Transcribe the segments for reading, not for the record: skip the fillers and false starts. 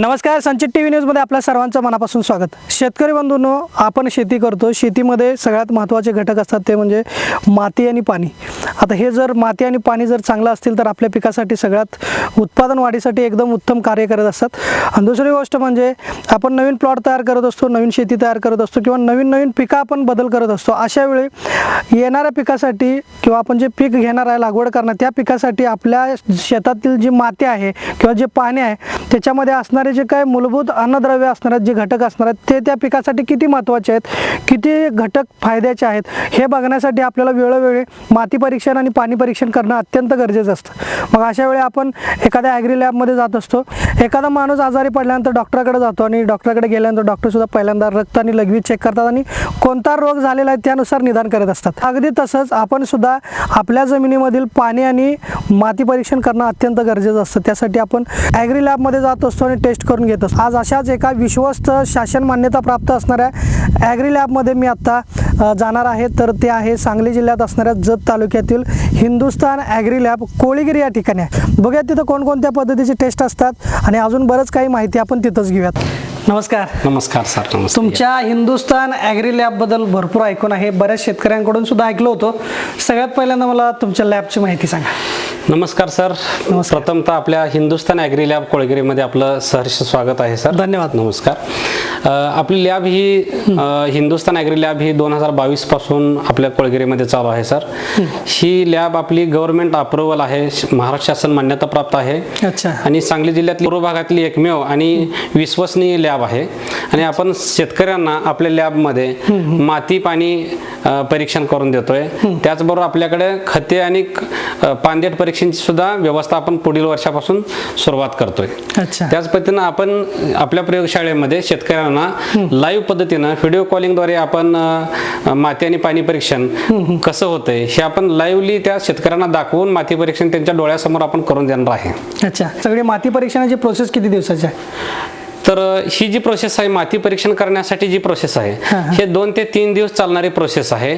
नमस्कार, संचित टीव्ही न्यूजमध्ये आपल्या सर्वांचं मनापासून स्वागत। शेतकरी बंधूंनो, आपण शेती करतो। शेतीमध्ये सगळ्यात महत्त्वाचे घटक असतात ते म्हणजे माती आणि पाणी। आता हे जर माती आणि पाणी जर चांगलं असतील तर आपल्या पिकासाठी सगळ्यात उत्पादन वाढीसाठी एकदम उत्तम कार्य करत असतात। आणि दुसरी गोष्ट म्हणजे आपण नवीन प्लॉट तयार करत असतो, नवीन शेती तयार करत असतो किंवा नवीन पिकं आपण बदल करत असतो। अशा वेळी येणाऱ्या पिकासाठी किंवा आपण जे पीक घेणार आहे, लागवड करणार, त्या पिकासाठी आपल्या शेतातील जी माती आहे किंवा जे पाणी आहे त्याच्यामध्ये असणारे जे काय मूलभूत अन्नद्रव्य असणार आहेत, जे घटक असणार आहेत, ते त्या पिकासाठी किती महत्त्वाचे आहेत, किती घटक फायद्याचे आहेत हे बघण्यासाठी आपल्याला वेळोवेळी माती परीक्षण आणि पाणी परीक्षण करणं अत्यंत गरजेचं असतं। मग अशा वेळी आपण एखाद्या ॲग्री लॅबमध्ये जात असतो। एखादा माणूस आजारी पडल्यानंतर डॉक्टरकडे जातो आणि डॉक्टरकडे गेल्यानंतर डॉक्टरसुद्धा पहिल्यांदा रक्त आणि लघवी चेक करतात आणि कोणता रोग झालेला आहे त्यानुसार निदान करत असतात। अगदी तसंच आपण सुद्धा आपल्या जमिनीमधील पाणी आणि माती परीक्षण करणं अत्यंत गरजेचं असतं। त्यासाठी आपण ॲग्री लॅबमध्ये जात असतो आणि टेस्ट करून घेत असतो। आज अशाच एका विश्वस्त शासन मान्यता प्राप्त असणाऱ्या ॲग्री लॅबमध्ये मी आता जाणार आहे। तर ते आहे सांगली जिल्ह्यात असणाऱ्या जत तालुक्यातील हिंदुस्थान ॲग्री लॅब कोळीगिरी या ठिकाणी आहे। बघूया तिथं कोणकोणत्या पद्धतीचे टेस्ट असतात आणि अजून बरंच काही माहिती आपण तिथंच घेऊयात। नमस्कार। नमस्कार सर, नमस्कार। तुमच्या हिंदुस्थान ॲग्री लॅब बद्दल भरपूर ऐकून आहे, बऱ्याच शेतकऱ्यांकडून सुद्धा ऐकलं होतं। सगळ्यात पहिल्यांदा मला तुमच्या लॅबची माहिती सांगा। नमस्कार सर। प्रथमतः आपल्या हिंदुस्थान ॲग्री लॅब कोळगिरीमध्ये आपलं सहर्ष स्वागत आहे सर। धन्यवाद। नमस्कार। आपली लॅब ही हिंदुस्थान ॲग्री लॅब ही 2022 पासून आपल्या कोळगिरीमध्ये चालू आहे सर। ही लॅब आपली गव्हर्नमेंट अप्रुव्हल आहे, महाराष्ट्र शासन मान्यता प्राप्त आहे। अच्छा। आणि सांगली जिल्ह्यातील पूर्व भागातली एकमेव आणि विश्वसनीय लॅब आहे। आणि आपण शेतकऱ्यांना आपल्या लॅबमध्ये माती पाणी परीक्षण करून देतोय। त्याचबरोबर आपल्याकडे खते आणि पाणदेट परीक्षेची सुद्धा व्यवस्था आपण पुढील वर्षापासून सुरुवात करतोय। अच्छा। त्याच पद्धतीनं आपण आपल्या प्रयोगशाळेमध्ये शेतकऱ्यांना लाईव्ह पद्धतीनं व्हिडिओ कॉलिंगद्वारे आपण माती आणि पाणी परीक्षण कसं होतंय हे आपण लाईव्हली त्या शेतकऱ्यांना दाखवून माती परीक्षण त्यांच्या डोळ्यासमोर आपण करून देणार आहे। अच्छा। सगळी माती परीक्षणाची प्रोसेस किती दिवसाची आहे? तर ही जी प्रोसेस आहे माती परीक्षण करण्यासाठी जी प्रोसेस आहे हे 2 ते 3 दिवस चालणारी प्रोसेस आहे।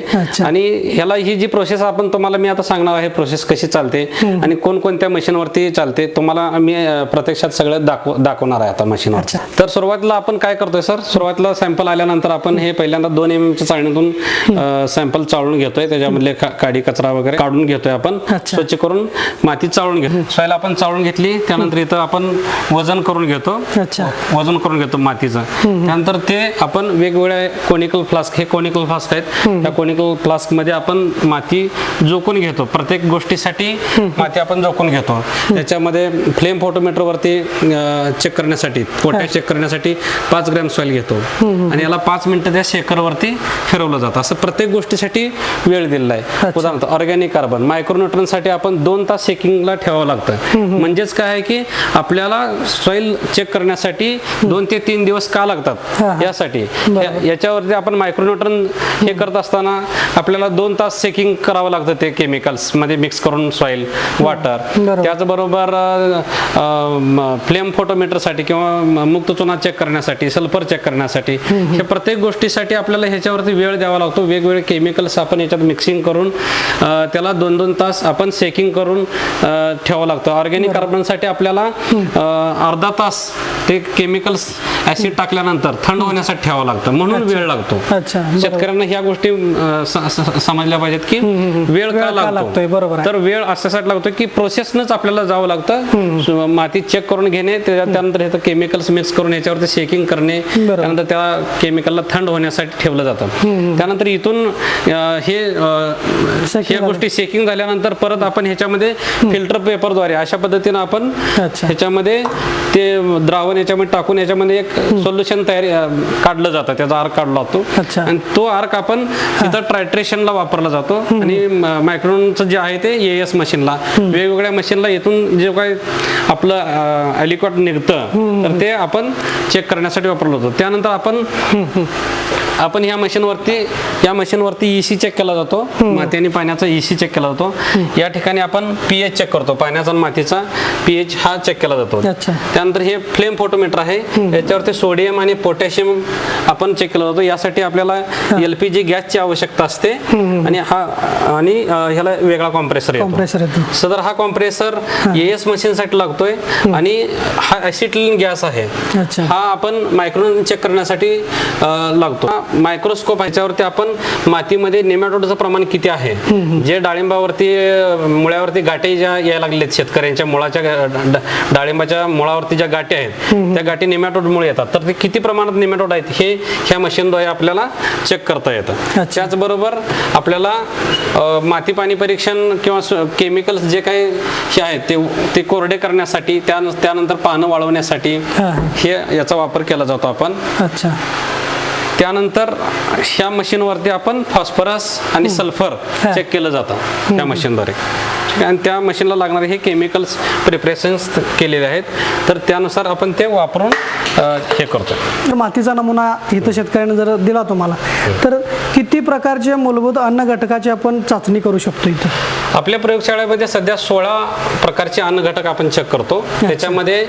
आणि ह्याला ही जी प्रोसेस आपण तुम्हाला मी आता सांगणार आहे प्रोसेस कशी चालते आणि कोणकोणत्या मशीनवरती चालते तुम्हाला मी प्रत्यक्षात सगळं दाखवणार आहे आता मशीनवर। तर सुरुवातीला आपण काय करतोय सर, सुरुवातीला सॅम्पल आल्यानंतर आपण हे पहिल्यांदा 2 mm च्या चाळणीतून सॅम्पल चाळून घेतोय, त्याच्यामधले काडी कचरा वगैरे काढून घेतोय, आपण स्वच्छ करून माती चाळून घेतो। सॉइल आपण चाळून घेतली, त्यानंतर इथं आपण वजन करून घेतो। अच्छा। वजन करून घेतो मातीचं। त्यानंतर ते आपण वेगवेगळ्या कोनिकल फ्लास्क, हे कोनिकल फ्लास्क आहेत, त्या कोनिकल फ्लास्क मध्ये आपण माती जोखून घेतो। प्रत्येक गोष्टीसाठी माती आपण जोखून घेतो। त्याच्यामध्ये फ्लेम फोटोमीटर वरती चेक करण्यासाठी, पोटॅश चेक करण्यासाठी 5 ग्रॅम सॉइल घेतो आणि याला 5 मिनिटं त्या शेकर वरती फिरवलं जातं। असं प्रत्येक गोष्टीसाठी वेळ दिलेला आहे। उदाहरणार्थ ऑर्गॅनिक कार्बन, मायक्रोन्यूट्रन साठी आपण 2 तास शेकिंगला ठेवावं लागतं। म्हणजेच काय आहे की आपल्याला सॉइल चेक करण्यासाठी 2 ते 3 दिवस का लागतात यासाठी। याच्यावरती आपण मायक्रोन्यूट्रन हे करत असताना आपल्याला 2 तास सेकिंग करावं लागतं ते केमिकल्स मध्ये मिक्स करून सॉइल वॉटर। त्याचबरोबर फ्लेम फोटोमीटर साठी किंवा मुक्त चुना चेक करण्यासाठी, सल्फर चेक करण्यासाठी, हे प्रत्येक गोष्टीसाठी आपल्याला ह्याच्यावरती वेळ द्यावा लागतो। वेगवेगळे केमिकल्स आपण याच्यात मिक्सिंग करून त्याला 2-2 तास आपण सेकिंग करून ठेवावं लागतं। ऑर्गॅनिक कार्बनसाठी आपल्याला अर्धा तास ते केमिकल्स ऍसिड टाकल्यानंतर थंड होण्यासाठी ठेवावं लागतं, म्हणून वेळ लागतो। शेतकऱ्यांना ह्या गोष्टी समजल्या पाहिजेत की वेळ का लागतोय। बरोबर। तर वेळ अशासाठी लागतो की प्रोसेसनच आपल्याला जावं लागतं। माती चेक करून घेणे, त्यानंतर हे केमिकल्स मिक्स करून याच्यावरती शेकिंग करणे, त्यानंतर त्या केमिकलला थंड होण्यासाठी ठेवलं जातं। त्यानंतर इथून हे गोष्टी शेकिंग झाल्यानंतर परत आपण ह्याच्यामध्ये फिल्टर पेपरद्वारे अशा पद्धतीनं आपण ह्याच्यामध्ये ते द्रावण याच्यामध्ये टाकून याच्यामध्ये एक सोल्युशन काढलं जातं, त्याचा आर्क काढला जातो आणि तो आर्क आपण तिथं ट्रायट्रेशनला वापरला जातो। आणि मायक्रोनचं जे आहे ते AS मशीनला, वेगवेगळ्या मशीनला इथून जे काय आपलं ॲलिक्वाट निघतं तर ते आपण चेक करण्यासाठी वापरलं जातो। त्यानंतर आपण ह्या मशीनवरती EC चेक केला जातो, माती आणि पाण्याचा EC चेक केला जातो। या ठिकाणी आपण pH चेक करतो, पाण्याचा आणि मातीचा pH हा चेक केला जातो। त्यानंतर हे फ्लेम फोटोमीटर आहे, आहे याच्यावरती सोडियम आणि पोटॅशियम आपण चेक केला जातो. यासाठी आपल्याला LPG गॅसची आवश्यकता असते आणि ह्याला वेगळा कॉम्प्रेसर येतो. सदर हा कॉम्प्रेसर AS मशीन साठी लागतोय आणि हा ऍसिटिलीन गॅस आहे. हा आपण मायक्रोन चेक करण्यासाठी लागतो. मायक्रोस्कोप ह्याच्यावरती आपण मातीमध्ये नेमॅटोडचं प्रमाण किती आहे, जे डाळिंबावरती मुळ्यावरती गाठी ज्या यायला लागलेत शेतकऱ्यांच्या मुळाच्या डाळिंबाच्या मुळावरती ज्या गाठी आहेत त्या गाठी नेमॅटोडमुळे येतात, तर ते किती प्रमाणात नेमॅटोड आहेत हे ह्या मशीनद्वारे आपल्याला चेक करता येतं. त्याचबरोबर आपल्याला माती पाणी परीक्षण किंवा केमिकल्स जे काही हे आहेत ते कोरडे करण्यासाठी त्यानंतर पानं वाळवण्यासाठी याचा वापर केला जातो आपण. त्यानंतर ह्या मशीनवरती आपण फॉस्फरस आणि सल्फर चेक केलं जातं त्या मशीनद्वारे आणि त्या मशीनला लागणारे हे केमिकल्स प्रिपरेशन्स केलेले आहेत, तर त्यानुसार आपण ते वापरून हे करतो. मातीचा नमुना इथं शेतकऱ्याने जर दिला तुम्हाला तर किती प्रकारचे मूलभूत अन्न घटकाची आपण चाचणी करू शकतो इथं? आपल्या प्रयोगशाळेमध्ये सध्या 16 प्रकारचे अन्न घटक आपण चेक करतो. त्याच्यामध्ये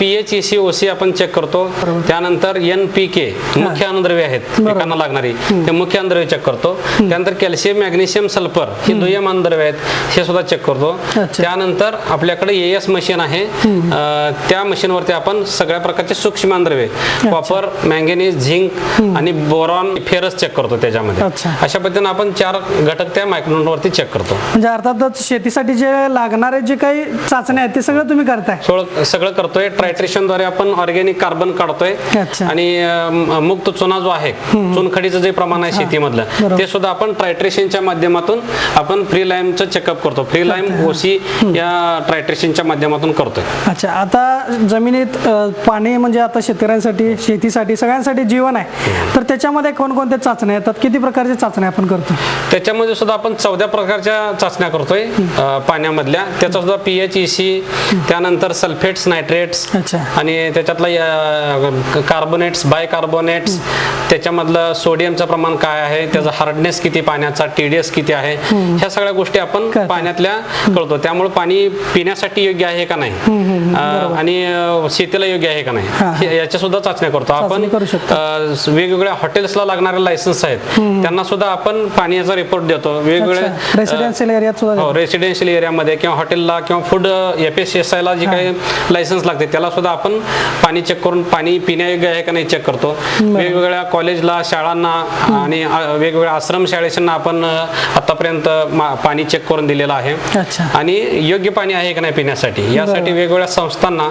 pH, EC, OC आपण चेक करतो. त्यानंतर NPK मुख्य अन्नद्रव्ये आहेत पिकांना लागणारी, ते मुख्य अन्नद्रव्ये चेक करतो. त्यानंतर कॅल्शियम, मॅग्नेशियम, सल्फर ही दुय्यम अन्नद्रव्ये आहेत, हे सुद्धा चेक करतो. त्यानंतर आपल्याकडे AS मशीन आहे, त्या मशीनवरती आपण सगळ्या प्रकारचे सूक्ष्म अन्नद्रव्ये कॉपर, मॅंगनीज, झिंक आणि बोरॉन, फेरस चेक करतो त्याच्यामध्ये. अशा पद्धतीने आपण 4 घटक त्या मायक्रोनवरती चेक करतो. म्हणजे अर्थातच शेतीसाठी जे लागणारे जे काही चाचण्या आहेत ते सगळं तुम्ही करताय? सगळं करतोय. ट्रायट्रेशनद्वारे आपण ऑर्गॅनिक कार्बन काढतोय आणि मुक्त चुना जो आहे, चुनखडीचं जे प्रमाण आहे शेतीमधलं ते सुद्धा आपण ट्रायट्रेशनच्या माध्यमातून आपण फ्री लाईमचं चेकअप करतो. फ्री लाईम OC या ट्रायट्रेशनच्या माध्यमातून करतोय. अच्छा, आता जमिनीत पाणी म्हणजे आता शेतकऱ्यांसाठी, शेतीसाठी, सगळ्यांसाठी जीवन आहे, तर त्याच्यामध्ये कोणकोणत्या चाचण्या येतात, किती प्रकारच्या चाचण्या आपण करतो? त्याच्यामध्ये सुद्धा आपण 14 प्रकारच्या चाचण्या करतोय पाण्यामधल्या. त्याचा सुद्धा pH, EC, त्यानंतर सल्फेट्स, नायट्रेट्स आणि त्याच्यातला कार्बोनेट्स, बायकार्बोनेट्स, त्याच्यामधलं सोडियमचं प्रमाण काय आहे, त्याचा हार्डनेस किती पाण्याचा, TDS किती आहे, ह्या सगळ्या गोष्टी आपण पाण्यातल्या कळतो. त्यामुळे पाणी पिण्यासाठी योग्य आहे का नाही आणि शेतीला योग्य आहे का नाही याच्या सुद्धा चाचण्या करतो आपण. वेगवेगळ्या हॉटेल्सला लागणारे लायसन्स आहेत त्यांना सुद्धा आपण पाण्याचा रिपोर्ट देतो. वेगवेगळ्या रेसिडेन्शियल एरियामध्ये किंवा हॉटेलला किंवा फूड FSSI ला जे काही लायसन्स लागते त्याला सुद्धा आपण पाणी चेक करून पाणी पिण्यायोग्य आहे का नाही चेक करतो. वेगवेगळ्या कॉलेजला, शाळांना आणि वेगवेगळ्या आश्रम शाळेशांना आपण आतापर्यंत पाणी चेक करून दिलेलं आहे आणि योग्य पाणी आहे का नाही पिण्यासाठी यासाठी वेगवेगळ्या संस्थांना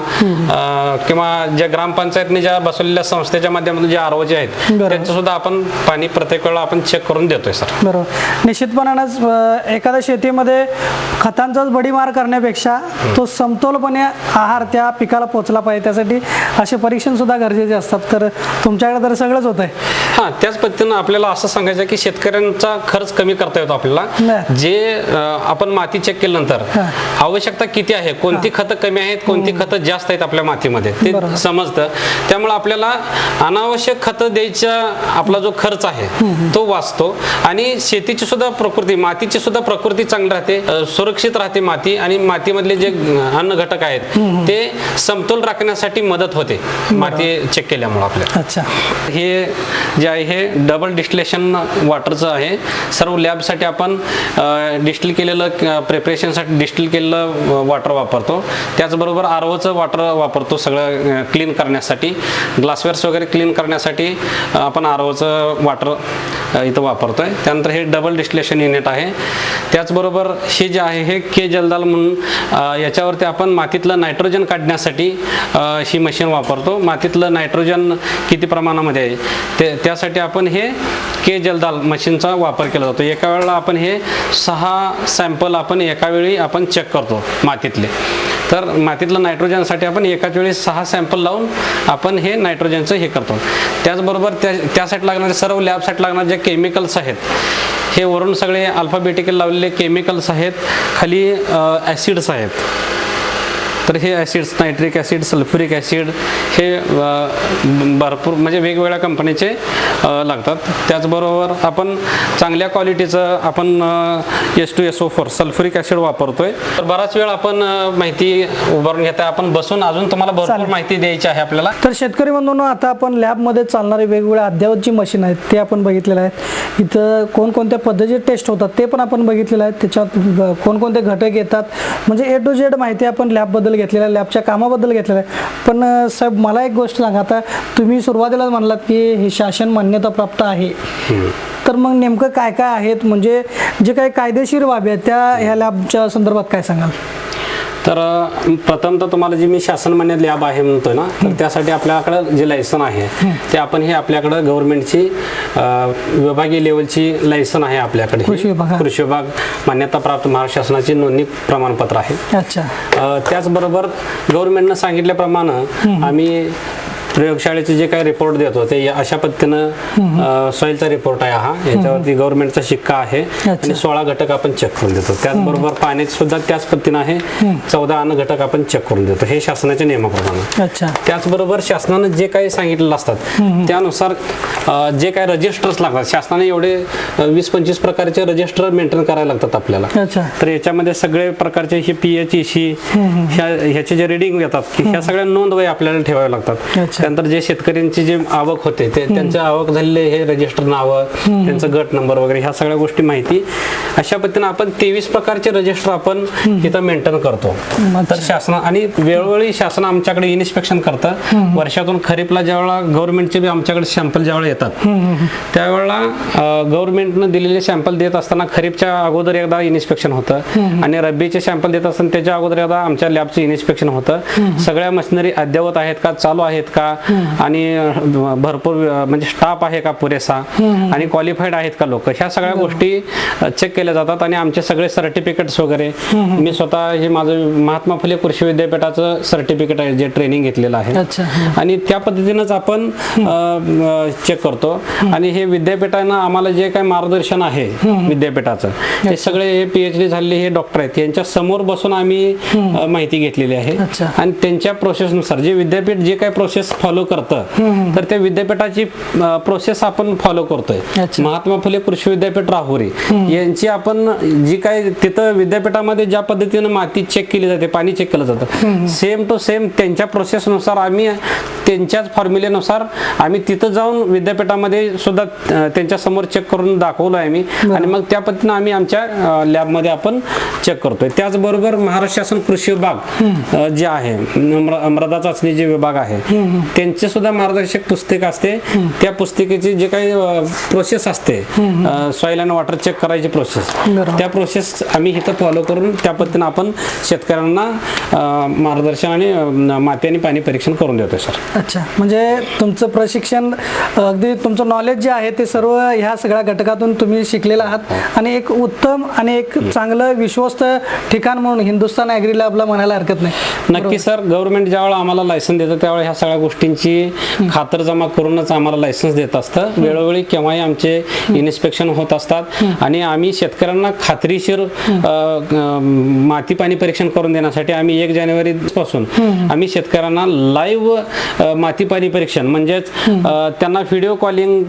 किंवा ज्या ग्रामपंचायतने ज्या बसवलेल्या संस्थेच्या माध्यमातून जे RO जे आहेत त्यांचं सुद्धा आपण पाणी प्रत्येक वेळा आपण चेक करून देतोय सर. बरोबर. निश्चितपणानंच एखाद्या शेतीमध्ये खतांचाच बडीमार करण्यापेक्षा तो समतोलपणे आहार त्या पिकाला पोहोचला पाहिजे, त्यासाठी असे परीक्षण सुद्धा गरजेचे असतात. तर तुमच्याकडे तर सगळंच होत आहे. हां, त्याच पद्धतीनं आपल्याला असं सांगायचं की शेतकऱ्यांचा खर्च कमी करता येतो आपल्याला. जे आपण माती चेक केल्यानंतर आवश्यकता किती आहे, कोणती खतं कमी आहेत, कोणती खतं जास्त आहेत आपल्या मातीमध्ये ते समजतं. त्यामुळे आपल्याला अनावश्यक खतं द्यायचा आपला जो खर्च आहे तो वाचतो आणि शेतीची सुद्धा प्रकृती, मातीची सुद्धा प्रकृती चांगली राहते, सुरक्षित राहते माती आणि मातीमधले जे अन्न घटक आहेत ते समतोल राखण्यासाठी मदत होते माती चेक केल्यामुळे आपल्याला. अच्छा, हे जे आहे हे डबल डिस्टिलेशन वॉटरचं आहे. सर्व लॅबसाठी आपण डिस्टिल केलेलं प्रिपरेशनसाठी डिस्टिल केलेलं वॉटर वापरतो. त्याचबरोबर ROचं वॉटर वापरतो सगळं क्लीन करण्यासाठी. ग्लासवेअर्स वगैरे क्लीन करण्यासाठी आपण ROचं वॉटर इथं वापरतोय. त्यानंतर हे डबल डिस्टिलेशन युनिट आहे. त्याचबरोबर हे जे आहे हे के जलदाल म्हणून याच्यावरती आपण मातीतलं नायट्रोजन काढण्यासाठी ही मशीन वापरतो. मातीतलं नायट्रोजन किती प्रमाणामध्ये आहे त्यासाठी आपण हे के जलदाल मशीनचा वापर केला जातो. एका वेळेला आपण हे 6 सॅम्पल आपण एका वेळी आपण चेक करतो मातीतले. तर मातीतलं नायट्रोजनसाठी आपण एकाच वेळी 6 सॅम्पल लावून आपण हे नायट्रोजनचं हे करतो. त्याचबरोबर त्यासाठी लागणारे सर्व लॅबसाठी लागणारे जे केमिकल्स आहेत हे वरून सगळे अल्फाबेटिकल लावलेले केमिकल्स आहेत, खाली ॲसिड्स आहेत. तर हे acids nitric acid, sulphuric acid हे भरपूर म्हणजे वेगवेगळ्या कंपनीचे लागतात. त्याचबरोबर आपण चांगल्या क्वालिटीचं आपण H2SO4 सल्फ्युरिक ॲसिड वापरतोय. तर बराच वेळ आपण माहिती उभारून घेता, आपण बसून अजून तुम्हाला भरपूर माहिती द्यायची आहे आपल्याला. तर शेतकरी बंधूंनो, आता आपण लॅबमध्ये चालणारे वेगवेगळे अद्ययावत जी मशीन आहेत ते आपण बघितलेले आहेत. इथं कोणकोणत्या पद्धतीचे टेस्ट होतात ते पण आपण बघितलेलं आहे. त्याच्यात कोणकोणते घटक येतात म्हणजे A to Z माहिती आपण लॅबबद्दल घेतलेलं आहे, लॅबच्या कामाबद्दल घेतलेलं आहे. पण साहेब मला एक गोष्ट सांगा, आता तुम्ही सुरुवातीला म्हणलात की हे शासन मान्यता प्राप्त आहे, तर मग नेमकं काय काय आहेत म्हणजे जे काही कायदेशीर बाबी आहेत त्या ह्या लॅबच्या संदर्भात काय सांगाल? तर प्रथम तर तुम्हाला जी मी शासनमान्य लॅब आहे म्हणतोय ना, तर त्यासाठी आपल्याकडं जे लायसन आहे ते आपण हे आपल्याकडं गव्हर्नमेंटची विभागीय लेवलची लायसन आहे आपल्याकडे. कृषी विभाग मान्यता प्राप्त महाराष्ट्र शासनाची नोंदणी प्रमाणपत्र आहे. अच्छा. त्याचबरोबर गव्हर्नमेंटनं सांगितल्याप्रमाणे आम्ही प्रयोगशाळेचे जे काही रिपोर्ट देतो ते अशा पद्धतीनं सॉइलचा रिपोर्ट आहे हा, याच्यावरती गव्हर्नमेंटचा शिक्का आहे आणि 16 घटक आपण चेक करून देतो. त्याचबरोबर पाण्याचे सुद्धा त्याच पद्धतीनं आहे, 14 अन्न घटक आपण चेक करून देतो, हे शासनाच्या नियमाप्रमाणे. अच्छा. त्याचबरोबर शासनानं जे काही सांगितलेलं असतात त्यानुसार जे काही रजिस्टर्स लागतात, शासनाने एवढे 20-25 प्रकारचे रजिस्टर मेंटेन करायला लागतात आपल्याला. अच्छा. तर याच्यामध्ये सगळे प्रकारचे हे PHEC ह्याचे जे रिडिंग येतात की ह्या सगळ्या नोंदवही आपल्याला ठेवावे लागतात. त्यानंतर जे शेतकऱ्यांची जे आवक होते ते त्यांच्या आवक झालेले हे रजिस्टर नावं, त्यांचं गट नंबर वगैरे ह्या सगळ्या गोष्टी माहिती अशा पद्धतीनं आपण 23 प्रकारचे रजिस्टर आपण तिथं मेंटेन करतो. तर शासन आणि वेळोवेळी शासन आमच्याकडे इन्स्पेक्शन करतं. वर्षातून खरीपला ज्यावेळेला गव्हर्नमेंटचे बी आमच्याकडे सॅम्पल ज्यावेळेला येतात त्यावेळेला गव्हर्नमेंटनं दिलेले सॅम्पल देत असताना खरीपच्या अगोदर एकदा इन्स्पेक्शन होतं आणि रब्बीचे सॅम्पल देत असताना त्याच्या अगोदर एकदा आमच्या लॅबचं इन्स्पेक्शन होतं. सगळ्या मशिनरी अद्ययावत आहेत का, चालू आहेत का, आणि भरपूर म्हणजे स्टाफ आहे का पुरेसा आणि क्वालिफाईड आहेत का लोक, ह्या सगळ्या गोष्टी चेक केल्या जातात. आणि आमचे सगळे सर्टिफिकेट्स वगैरे मी स्वतः हे माझं महात्मा फुले कृषी विद्यापीठाचं सर्टिफिकेट आहे जे ट्रेनिंग घेतलेलं आहे आणि त्या पद्धतीनंच आपण चेक करतो. आणि हे विद्यापीठानं आम्हाला जे काही मार्गदर्शन आहे विद्यापीठाचं ते सगळे हे PhD झालेले हे डॉक्टर आहेत, यांच्या समोर बसून आम्ही माहिती घेतलेली आहे. आणि त्यांच्या प्रोसेसनुसार जे विद्यापीठ जे काही प्रोसेस फॉलो करतं तर त्या विद्यापीठाची प्रोसेस आपण फॉलो करतोय. महात्मा फुले कृषी विद्यापीठ राहुरी यांची आपण जी काही तिथं विद्यापीठामध्ये ज्या पद्धतीनं माती चेक केली जाते, पाणी चेक केलं जातं, सेम टू सेम त्यांच्या प्रोसेसनुसार आम्ही त्यांच्याच फॉर्म्युलेनुसार आम्ही तिथं जाऊन विद्यापीठामध्ये सुद्धा त्यांच्या समोर चेक करून दाखवलं आहे मी आणि मग त्या पद्धतीनं आम्ही आमच्या लॅबमध्ये आपण चेक करतोय. त्याचबरोबर महाराष्ट्र शासन कृषी विभाग जे आहे, मृदा चाचणी जे विभाग आहे त्यांचे सुद्धा मार्गदर्शक पुस्तक असते. त्या पुस्तिकेची जे काही प्रोसेस असते सॉइल अँड वॉटर चेक करायची प्रोसेस, त्या प्रोसेस आम्ही इथं फॉलो करून त्या पद्धतीनं आपण शेतकऱ्यांना मार्गदर्शन आणि माती आणि पाणी परीक्षण करून देतोय सर. अच्छा, म्हणजे तुमचं प्रशिक्षण अगदी तुमचं नॉलेज जे आहे ते सर्व ह्या सगळ्या घटकातून तुम्ही शिकलेला आहात आणि एक उत्तम आणि एक चांगलं विश्वस्त ठिकाण म्हणून हिंदुस्थान ॲग्री लॅबला म्हणायला हरकत नाही. नक्की सर, गव्हर्नमेंट ज्यावेळेला आम्हाला लायसन देतं त्यावेळेला ह्या सगळ्या गोष्टींची खातरजमा करूनच आम्हाला लायसन्स देत असतं. वेळोवेळी केव्हाही आमचे इन्स्पेक्शन होत असतात आणि आम्ही शेतकऱ्यांना खात्रीशीर माती पाणी परीक्षण करून देण्यासाठी आम्ही 1 जानेवारी पासून आम्ही शेतकऱ्यांना लाईव्ह माती पाणी परीक्षण म्हणजेच त्यांना व्हिडिओ कॉलिंग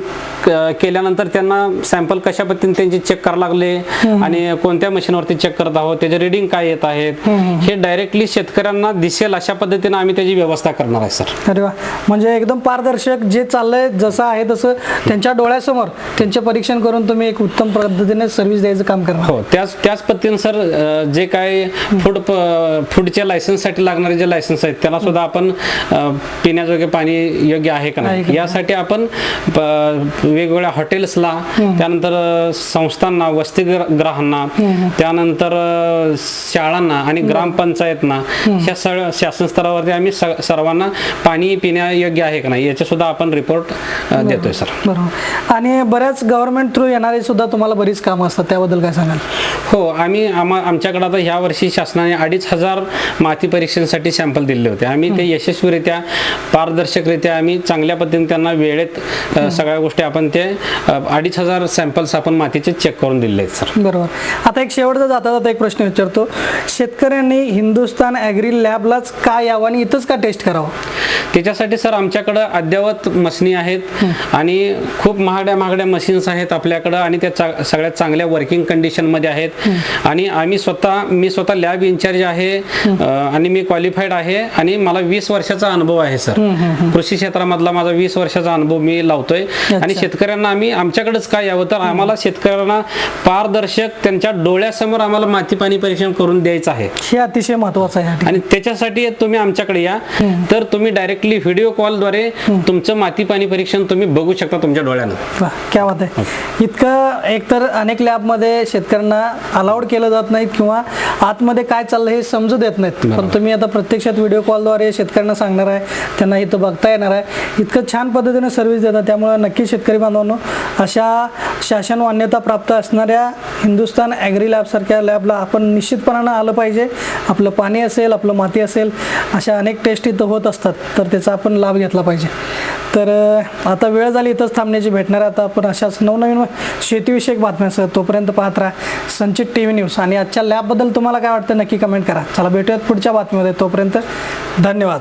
केल्यानंतर त्यांना सॅम्पल कशा पद्धतीने त्यांचे चेक करायला लागले आणि कोणत्या मशीनवरती चेक करत आहोत, त्याचे रिडिंग काय येत आहेत हे डायरेक्टली शेतकऱ्यांना दिसेल अशा पद्धतीने आम्ही त्याची व्यवस्था करणार आहे सर. अरे वा, म्हणजे एकदम पारदर्शक जे चाललंय जसं आहे तसं त्यांच्या डोळ्यासमोर त्यांचे परीक्षण करून तुम्ही एक उत्तम पद्धतीने सर्व्हिस द्यायचं काम करणार. हो, त्याच पद्धतीने सर जे काय फूडच्या लायसन्ससाठी लागणारे जे लायसन्स आहेत त्याला सुद्धा आपण पिण्याजोगे पाणी योग्य आहे का नाही यासाठी आपण वेगवेगळ्या हॉटेल्सला, त्यानंतर संस्थांना, वसतिगृहांना, त्यानंतर शाळांना आणि ग्रामपंचायतना ह्या सगळ्या शासन स्तरावरती आम्ही सर्वांना पाणी पिण्यायोग्य आहे का नाही याचे सुद्धा आपण रिपोर्ट देतोय सर. बरोबर. आणि बऱ्याच गव्हर्नमेंट थ्रू येणारे सुद्धा तुम्हाला बरीच कामं असतात, त्याबद्दल काय सांगाल? हो, आमच्याकडे आता ह्या वर्षी शासनाने 2500 माती परीक्षणासाठी सॅम्पल दिले होते. आम्ही ते यशस्वीरित्या पारदर्शकरित्या आम्ही चांगल्या पद्धतीने त्यांना वेळेत सगळ्या गोष्टी आपण ते 2500 सॅम्पल्स आपण मातीचे चेक करून दिले आहेत सर. बरोबर. आता एक शेवटचा जाता जाता एक प्रश्न विचारतो, शेतकऱ्यांनी हिंदुस्तान ॲग्री लॅबलाच का यावं आणि इथंच का टेस्ट करावं? त्याच्यासाठी सर आमच्याकडं अद्ययावत मशिनी आहेत आणि खूप महागड्या मशीन्स आहेत आपल्याकडं आणि त्या सगळ्यात चांगल्या वर्किंग कंडिशनमध्ये आहेत. आणि मी स्वतः लॅब इन्चार्ज आहे आणि मी क्वालिफाईड आहे आणि मला 20 वर्षाचा अनुभव आहे सर. कृषी क्षेत्रामधला माझा 20 वर्षाचा अनुभव मी लावतोय. आणि शेतकऱ्यांना आम्ही आमच्याकडेच काय यावं तर आम्हाला शेतकऱ्यांना पारदर्शक त्यांच्या डोळ्यासमोर आम्हाला माती पाणी परीक्षण करून द्यायचं आहे. हे अतिशय महत्वाचं आहे. आणि त्याच्यासाठी तुम्ही आमच्याकडे या तर तुम्ही डायरेक्टली व्हिडिओ कॉलद्वारे तुमचं माती पाणी परीक्षण तुम्ही बघू शकता तुमच्या डोळ्यानं. क्या बात आहे. इतकं एकतर अनेक लॅबमध्ये शेतकऱ्यांना अलाउड केलं जात नाही किंवा आतमध्ये काय चाललं हे समजू देत नाहीत, पण तुम्ही आता प्रत्यक्षात व्हिडिओ कॉलद्वारे शेतकऱ्यांना सांगणार आहे, त्यांना इथं बघता येणार आहे. इतकं छान पद्धतीने सर्व्हिस देतात. त्यामुळे नक्की शेतकरी बांधवांनो अशा शासन मान्यता प्राप्त असणाऱ्या हिंदुस्तान ॲग्री लॅबसारख्या लॅबला आपण निश्चितपणानं आलं पाहिजे. आपलं पाणी असेल, आपलं माती असेल, अशा अनेक टेस्ट इथं होत असतात, तर त्याचा आपण लाभ घेतला पाहिजे. तर आता वेळ झाली इथंच थांबण्याची. भेटणार आता आपण अशाच नवनवीन शेतीविषयक बातम्यांसह. तोपर्यंत पाहत राहा संचित TV न्यूज. आणि आजच्या लॅबबद्दल तुम्हाला काय वाटतं नक्की कमेंट करा. चला भेटूयात पुढच्या बातमीमध्ये. तोपर्यंत धन्यवाद.